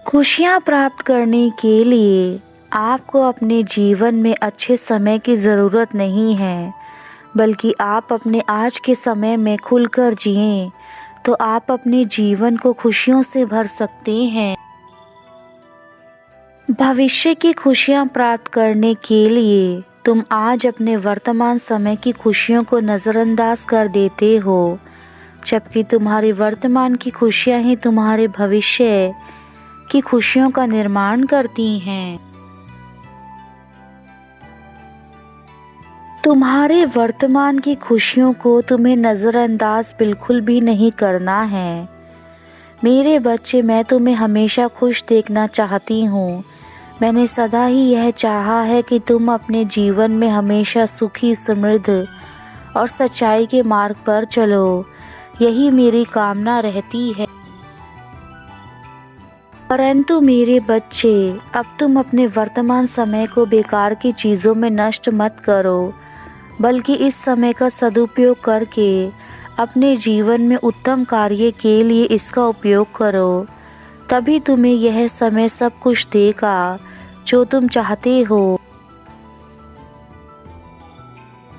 खुशियाँ प्राप्त करने के लिए आपको अपने जीवन में अच्छे समय की ज़रूरत नहीं है, बल्कि आप अपने आज के समय में खुलकर जिएं, तो आप अपने जीवन को खुशियों से भर सकते हैं। भविष्य की खुशियाँ प्राप्त करने के लिए तुम आज अपने वर्तमान समय की खुशियों को नज़रअंदाज कर देते हो, जबकि तुम्हारी वर्तमान की खुशियाँ ही तुम्हारे भविष्य की खुशियों का निर्माण करती हैं। तुम्हारे वर्तमान की खुशियों को तुम्हें नज़रअंदाज बिल्कुल भी नहीं करना है। मेरे बच्चे, मैं तुम्हें हमेशा खुश देखना चाहती हूँ। मैंने सदा ही यह चाहा है कि तुम अपने जीवन में हमेशा सुखी, समृद्ध और सच्चाई के मार्ग पर चलो। यही मेरी कामना रहती है। परंतु मेरे बच्चे, अब तुम अपने वर्तमान समय को बेकार की चीज़ों में नष्ट मत करो, बल्कि इस समय का सदुपयोग करके अपने जीवन में उत्तम कार्य के लिए इसका उपयोग करो। तभी तुम्हें यह समय सब कुछ देगा जो तुम चाहते हो।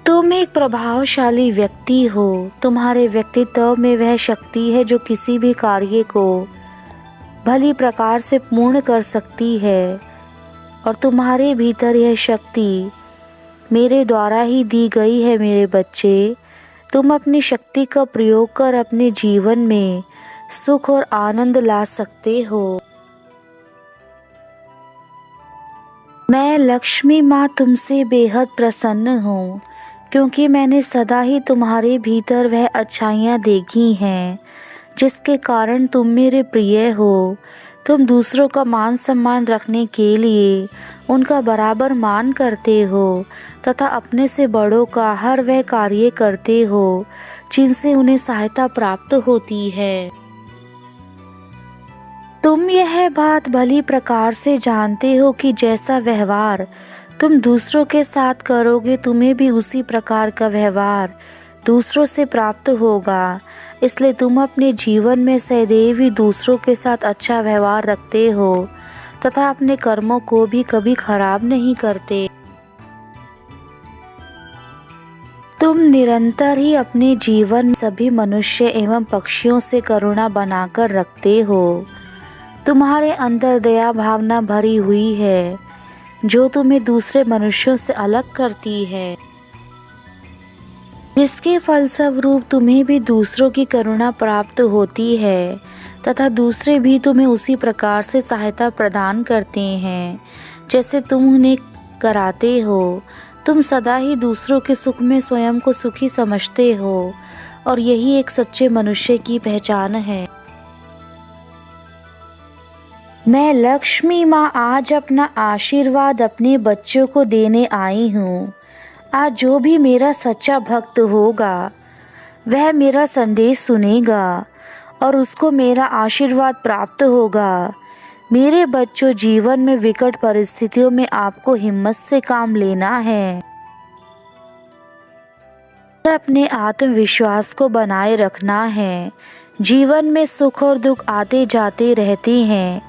तुम एक प्रभावशाली व्यक्ति हो। तुम्हारे व्यक्तित्व में वह शक्ति है जो किसी भी कार्य को भली प्रकार से पूर्ण कर सकती है, और तुम्हारे भीतर यह शक्ति मेरे द्वारा ही दी गई है। मेरे बच्चे, तुम अपनी शक्ति का प्रयोग कर अपने जीवन में सुख और आनंद ला सकते हो। मैं लक्ष्मी माँ तुमसे बेहद प्रसन्न हूँ, क्योंकि मैंने सदा ही तुम्हारे भीतर वह अच्छाइयाँ देखी हैं जिसके कारण तुम मेरे प्रिय हो। तुम दूसरों का मान सम्मान रखने के लिए उनका बराबर मान करते हो तथा अपने से बड़ों का हर वह कार्य करते हो जिनसे उन्हें सहायता प्राप्त होती है। तुम यह बात भली प्रकार से जानते हो कि जैसा व्यवहार तुम दूसरों के साथ करोगे, तुम्हें भी उसी प्रकार का व्यवहार दूसरों से प्राप्त होगा। इसलिए तुम अपने जीवन में सदैव ही दूसरों के साथ अच्छा व्यवहार रखते हो तथा अपने कर्मों को भी कभी खराब नहीं करते। तुम निरंतर ही अपने जीवन में सभी मनुष्य एवं पक्षियों से करुणा बनाकर रखते हो। तुम्हारे अंदर दया भावना भरी हुई है जो तुम्हें दूसरे मनुष्यों से अलग करती है, जिसके फलस्वरूप तुम्हें भी दूसरों की करुणा प्राप्त होती है तथा दूसरे भी तुम्हें उसी प्रकार से सहायता प्रदान करते हैं जैसे तुम उन्हें कराते हो। तुम सदा ही दूसरों के सुख में स्वयं को सुखी समझते हो, और यही एक सच्चे मनुष्य की पहचान है। मैं लक्ष्मी माँ आज अपना आशीर्वाद अपने बच्चों को देने आई हूँ। आज जो भी मेरा सच्चा भक्त होगा वह मेरा संदेश सुनेगा और उसको मेरा आशीर्वाद प्राप्त होगा। मेरे बच्चों, जीवन में विकट परिस्थितियों में आपको हिम्मत से काम लेना है। अपने आत्मविश्वास को बनाए रखना है। जीवन में सुख और दुख आते जाते रहते हैं,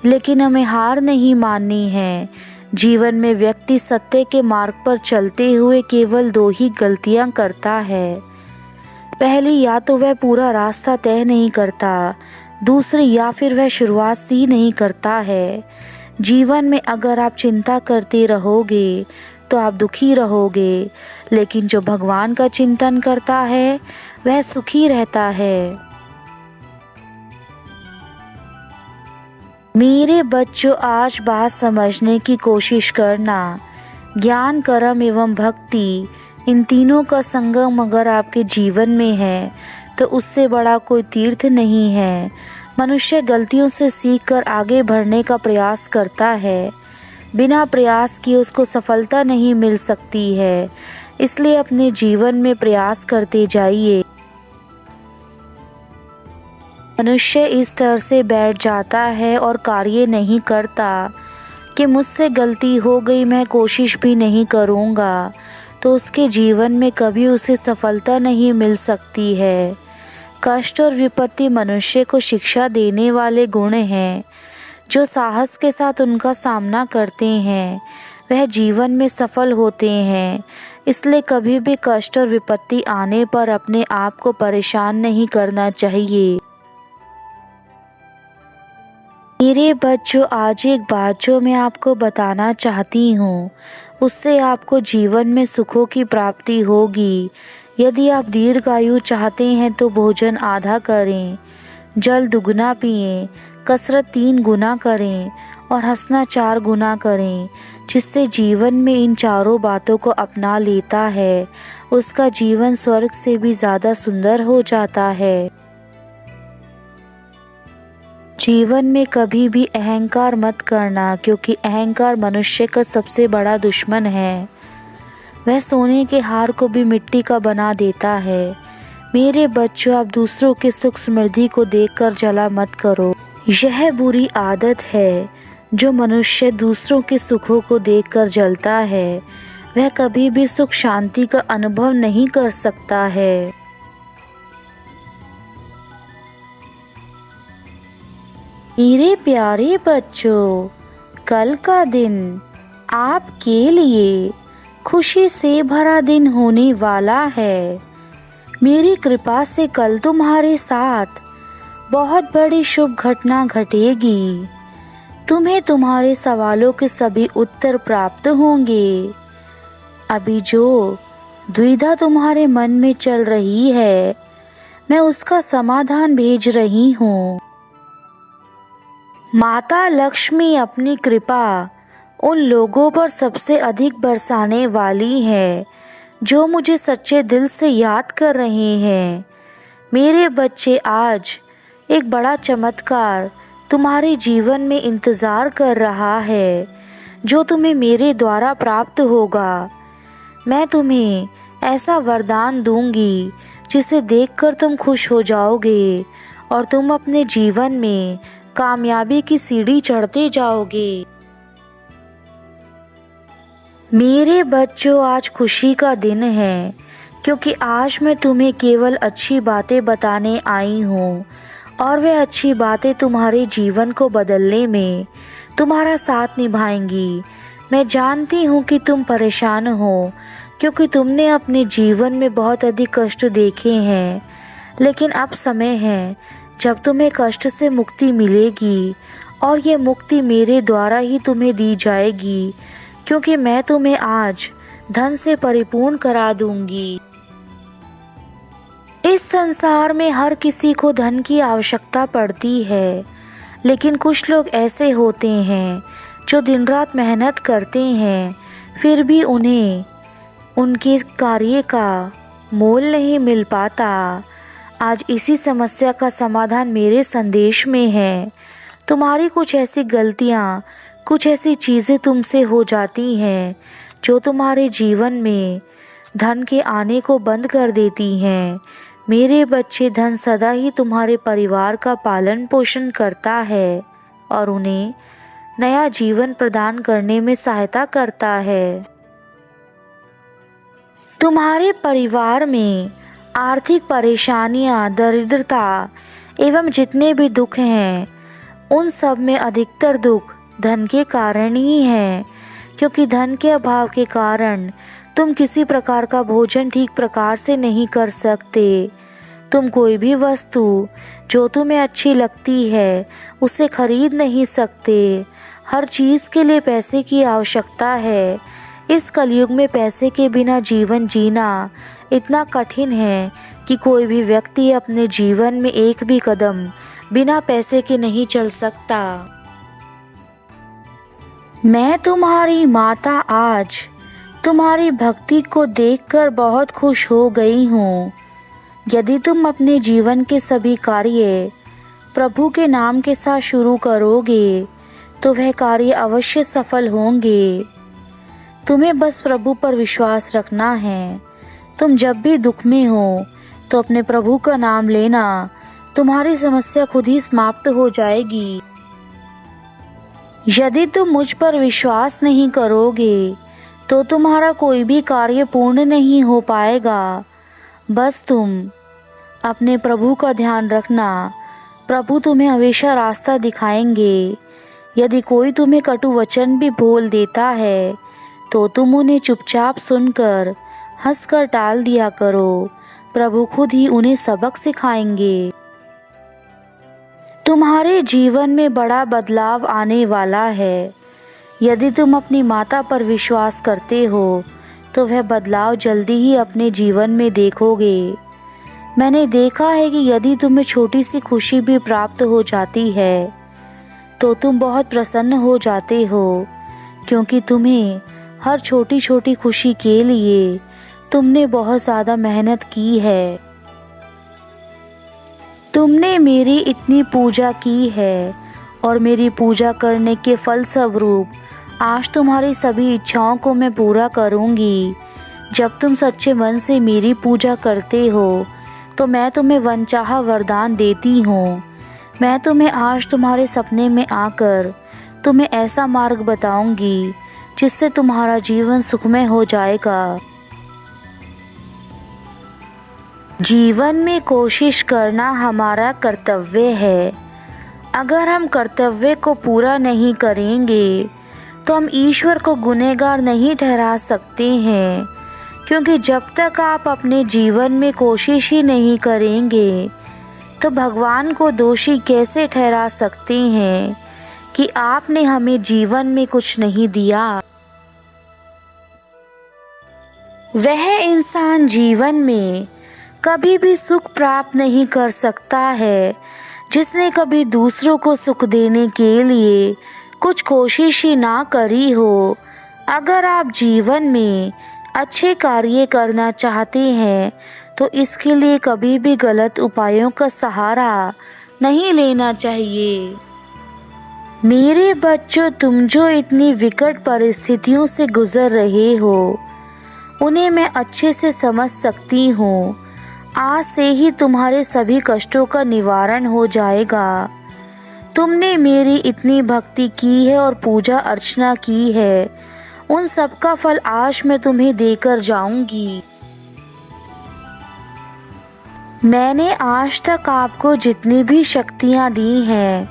लेकिन हमें हार नहीं माननी है। जीवन में व्यक्ति सत्य के मार्ग पर चलते हुए केवल दो ही गलतियां करता है। पहली, या तो वह पूरा रास्ता तय नहीं करता, दूसरी या फिर वह शुरुआत ही नहीं करता है। जीवन में अगर आप चिंता करते रहोगे तो आप दुखी रहोगे, लेकिन जो भगवान का चिंतन करता है वह सुखी रहता है। मेरे बच्चों, आज बात समझने की कोशिश करना। ज्ञान, कर्म एवं भक्ति, इन तीनों का संगम अगर आपके जीवन में है तो उससे बड़ा कोई तीर्थ नहीं है। मनुष्य गलतियों से सीखकर आगे बढ़ने का प्रयास करता है। बिना प्रयास किए उसको सफलता नहीं मिल सकती है। इसलिए अपने जीवन में प्रयास करते जाइए। मनुष्य इस तरह से बैठ जाता है और कार्य नहीं करता कि मुझसे गलती हो गई, मैं कोशिश भी नहीं करूँगा, तो उसके जीवन में कभी उसे सफलता नहीं मिल सकती है। कष्ट और विपत्ति मनुष्य को शिक्षा देने वाले गुण हैं। जो साहस के साथ उनका सामना करते हैं वह जीवन में सफल होते हैं। इसलिए कभी भी कष्ट और विपत्ति आने पर अपने आप को परेशान नहीं करना चाहिए। मेरे बच्चों, आज एक बात जो मैं आपको बताना चाहती हूँ, उससे आपको जीवन में सुखों की प्राप्ति होगी। यदि आप दीर्घायु चाहते हैं तो भोजन आधा करें, जल दुगना पिएं, कसरत 3 गुना करें और हंसना 4 गुना करें। जिससे जीवन में इन चारों बातों को अपना लेता है उसका जीवन स्वर्ग से भी ज़्यादा सुंदर हो जाता है। जीवन में कभी भी अहंकार मत करना, क्योंकि अहंकार मनुष्य का सबसे बड़ा दुश्मन है। वह सोने के हार को भी मिट्टी का बना देता है। मेरे बच्चों, आप दूसरों के सुख समृद्धि को देखकर जला मत करो। यह बुरी आदत है। जो मनुष्य दूसरों के सुखों को देखकर जलता है वह कभी भी सुख शांति का अनुभव नहीं कर सकता है। मेरे प्यारे बच्चों, कल का दिन आपके लिए खुशी से भरा दिन होने वाला है। मेरी कृपा से कल तुम्हारे साथ बहुत बड़ी शुभ घटना घटेगी। तुम्हें तुम्हारे सवालों के सभी उत्तर प्राप्त होंगे। अभी जो द्विधा तुम्हारे मन में चल रही है मैं उसका समाधान भेज रही हूँ। माता लक्ष्मी अपनी कृपा उन लोगों पर सबसे अधिक बरसाने वाली है जो मुझे सच्चे दिल से याद कर रहे हैं। मेरे बच्चे, आज एक बड़ा चमत्कार तुम्हारे जीवन में इंतज़ार कर रहा है जो तुम्हें मेरे द्वारा प्राप्त होगा। मैं तुम्हें ऐसा वरदान दूंगी जिसे देखकर तुम खुश हो जाओगे और तुम अपने जीवन में कामयाबी की सीढ़ी चढ़ते जाओगे। मेरे बच्चों, आज खुशी का दिन है क्योंकि आज मैं तुम्हें केवल अच्छी बातें बताने आई हूँ और वे अच्छी बातें तुम्हारे जीवन को बदलने में तुम्हारा साथ निभाएंगी। मैं जानती हूँ कि तुम परेशान हो क्योंकि तुमने अपने जीवन में बहुत अधिक कष्ट देखे हैं, लेकिन अब समय है जब तुम्हें कष्ट से मुक्ति मिलेगी और ये मुक्ति मेरे द्वारा ही तुम्हें दी जाएगी, क्योंकि मैं तुम्हें आज धन से परिपूर्ण करा दूंगी। इस संसार में हर किसी को धन की आवश्यकता पड़ती है, लेकिन कुछ लोग ऐसे होते हैं जो दिन रात मेहनत करते हैं फिर भी उन्हें उनके कार्य का मोल नहीं मिल पाता। आज इसी समस्या का समाधान मेरे संदेश में है। तुम्हारी कुछ ऐसी गलतियाँ, कुछ ऐसी चीज़ें तुमसे हो जाती हैं जो तुम्हारे जीवन में धन के आने को बंद कर देती हैं। मेरे बच्चे, धन सदा ही तुम्हारे परिवार का पालन पोषण करता है और उन्हें नया जीवन प्रदान करने में सहायता करता है। तुम्हारे परिवार में आर्थिक परेशानियां, दरिद्रता एवं जितने भी दुख हैं उन सब में अधिकतर दुख धन के कारण ही है, क्योंकि धन के अभाव के कारण तुम किसी प्रकार का भोजन ठीक प्रकार से नहीं कर सकते। तुम कोई भी वस्तु जो तुम्हें अच्छी लगती है उसे खरीद नहीं सकते। हर चीज़ के लिए पैसे की आवश्यकता है। इस कलयुग में पैसे के बिना जीवन जीना इतना कठिन है कि कोई भी व्यक्ति अपने जीवन में एक भी कदम बिना पैसे के नहीं चल सकता। मैं तुम्हारी माता आज तुम्हारी भक्ति को देखकर बहुत खुश हो गई हूँ। यदि तुम अपने जीवन के सभी कार्य प्रभु के नाम के साथ शुरू करोगे तो वह कार्य अवश्य सफल होंगे। तुम्हें बस प्रभु पर विश्वास रखना है। तुम जब भी दुख में हो तो अपने प्रभु का नाम लेना, तुम्हारी समस्या खुद ही समाप्त हो जाएगी। यदि तुम मुझ पर विश्वास नहीं करोगे तो तुम्हारा कोई भी कार्य पूर्ण नहीं हो पाएगा। बस तुम अपने प्रभु का ध्यान रखना, प्रभु तुम्हें हमेशा रास्ता दिखाएंगे। यदि कोई तुम्हें कटु वचन भी बोल देता है तो तुम उन्हें चुपचाप सुनकर हंसकर टाल दिया करो। प्रभु खुद ही उन्हें सबक सिखाएंगे। तुम्हारे जीवन में बड़ा बदलाव आने वाला है। यदि तुम अपनी माता पर विश्वास करते हो तो वह बदलाव जल्दी ही अपने जीवन में देखोगे। मैंने देखा है कि यदि तुम्हें छोटी सी खुशी भी प्राप्त हो जाती है तो तुम बहुत प्रसन्न हो जाते हो, क्योंकि तुम्हें हर छोटी छोटी खुशी के लिए तुमने बहुत ज़्यादा मेहनत की है। तुमने मेरी इतनी पूजा की है और मेरी पूजा करने के फलस्वरूप आज तुम्हारी सभी इच्छाओं को मैं पूरा करूँगी। जब तुम सच्चे मन से मेरी पूजा करते हो तो मैं तुम्हें वनचाहा वरदान देती हूँ। मैं तुम्हें आज तुम्हारे सपने में आकर तुम्हें ऐसा मार्ग बताऊंगी जिससे तुम्हारा जीवन सुखमय हो जाएगा। जीवन में कोशिश करना हमारा कर्तव्य है। अगर हम कर्तव्य को पूरा नहीं करेंगे तो हम ईश्वर को गुनहगार नहीं ठहरा सकते हैं, क्योंकि जब तक आप अपने जीवन में कोशिश ही नहीं करेंगे तो भगवान को दोषी कैसे ठहरा सकते हैं कि आपने हमें जीवन में कुछ नहीं दिया। वह इंसान जीवन में कभी भी सुख प्राप्त नहीं कर सकता है जिसने कभी दूसरों को सुख देने के लिए कुछ कोशिश ही ना करी हो। अगर आप जीवन में अच्छे कार्य करना चाहते हैं तो इसके लिए कभी भी गलत उपायों का सहारा नहीं लेना चाहिए। मेरे बच्चों, तुम जो इतनी विकट परिस्थितियों से गुजर रहे हो उन्हें मैं अच्छे से समझ सकती हूँ। आज से ही तुम्हारे सभी कष्टों का निवारण हो जाएगा। तुमने मेरी इतनी भक्ति की है और पूजा अर्चना की है, उन सब का फल आज मैं तुम्हें देकर जाऊंगी। मैंने आज तक आपको जितनी भी शक्तियाँ दी हैं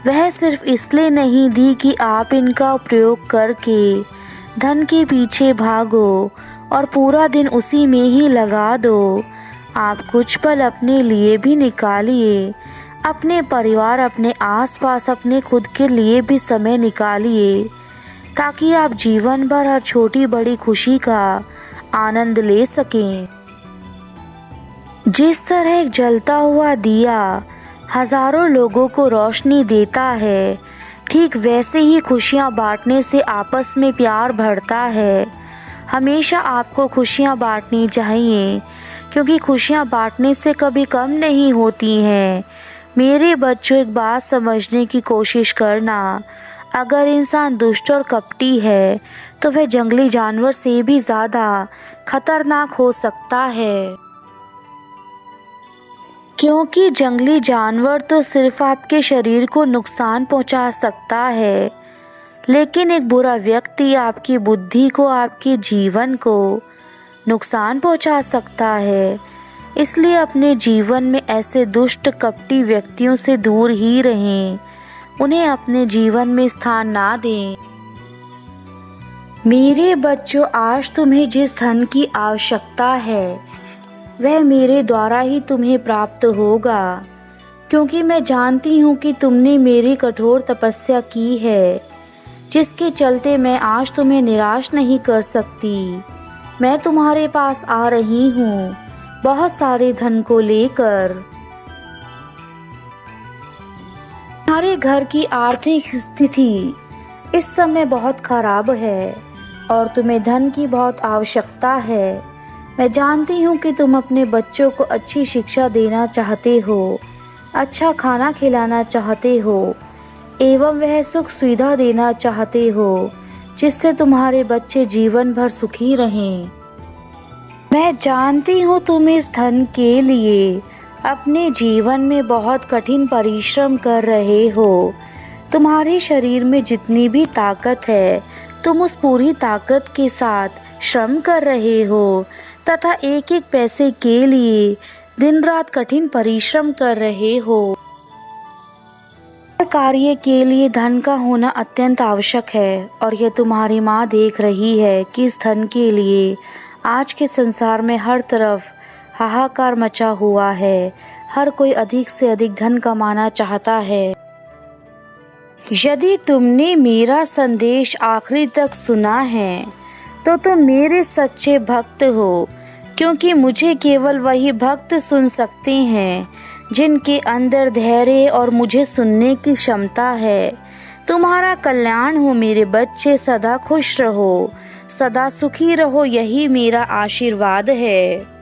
वह सिर्फ इसलिए नहीं दी कि आप इनका प्रयोग करके धन के पीछे भागो और पूरा दिन उसी में ही लगा दो। आप कुछ पल अपने लिए भी निकालिए, अपने परिवार, अपने आसपास, अपने खुद के लिए भी समय निकालिए, ताकि आप जीवन भर हर छोटी बड़ी खुशी का आनंद ले सकें। जिस तरह एक जलता हुआ दिया हजारों लोगों को रोशनी देता है, ठीक वैसे ही खुशियाँ बांटने से आपस में प्यार बढ़ता है। हमेशा आपको खुशियाँ बांटनी चाहिए, क्योंकि खुशियाँ बांटने से कभी कम नहीं होती हैं। मेरे बच्चों, एक बात समझने की कोशिश करना, अगर इंसान दुष्ट और कपटी है तो वह जंगली जानवर से भी ज़्यादा खतरनाक हो सकता है, क्योंकि जंगली जानवर तो सिर्फ आपके शरीर को नुकसान पहुंचा सकता है, लेकिन एक बुरा व्यक्ति आपकी बुद्धि को, आपके जीवन को नुकसान पहुंचा सकता है। इसलिए अपने जीवन में ऐसे दुष्ट कपटी व्यक्तियों से दूर ही रहें, उन्हें अपने जीवन में स्थान ना दें। मेरे बच्चों, आज तुम्हें जिस धन की आवश्यकता है वह मेरे द्वारा ही तुम्हें प्राप्त होगा, क्योंकि मैं जानती हूँ कि तुमने मेरी कठोर तपस्या की है, जिसके चलते मैं आज तुम्हें निराश नहीं कर सकती। मैं तुम्हारे पास आ रही हूँ बहुत सारे धन को लेकर। तुम्हारे घर की आर्थिक स्थिति इस समय बहुत खराब है और तुम्हें धन की बहुत आवश्यकता है। मैं जानती हूँ कि तुम अपने बच्चों को अच्छी शिक्षा देना चाहते हो, अच्छा खाना खिलाना चाहते हो एवं वह सुख सुविधा देना चाहते हो, जिससे तुम्हारे बच्चे जीवन भर सुखी रहें। मैं जानती हूँ तुम इस धन के लिए अपने जीवन में बहुत कठिन परिश्रम कर रहे हो। तुम्हारे शरीर में जितनी भी ताकत है तुम उस पूरी ताकत के साथ श्रम कर रहे हो तथा एक एक पैसे के लिए दिन रात कठिन परिश्रम कर रहे हो। कार्य के लिए धन का होना अत्यंत आवश्यक है और यह तुम्हारी माँ देख रही है कि इस धन के लिए आज के संसार में हर तरफ हाहाकार मचा हुआ है। हर कोई अधिक से अधिक धन कमाना चाहता है। यदि तुमने मेरा संदेश आखिरी तक सुना है तो तुम मेरे सच्चे भक्त हो, क्योंकि मुझे केवल वही भक्त सुन सकते हैं जिनके अंदर धैर्य और मुझे सुनने की क्षमता है। तुम्हारा कल्याण हो मेरे बच्चे, सदा खुश रहो, सदा सुखी रहो, यही मेरा आशीर्वाद है।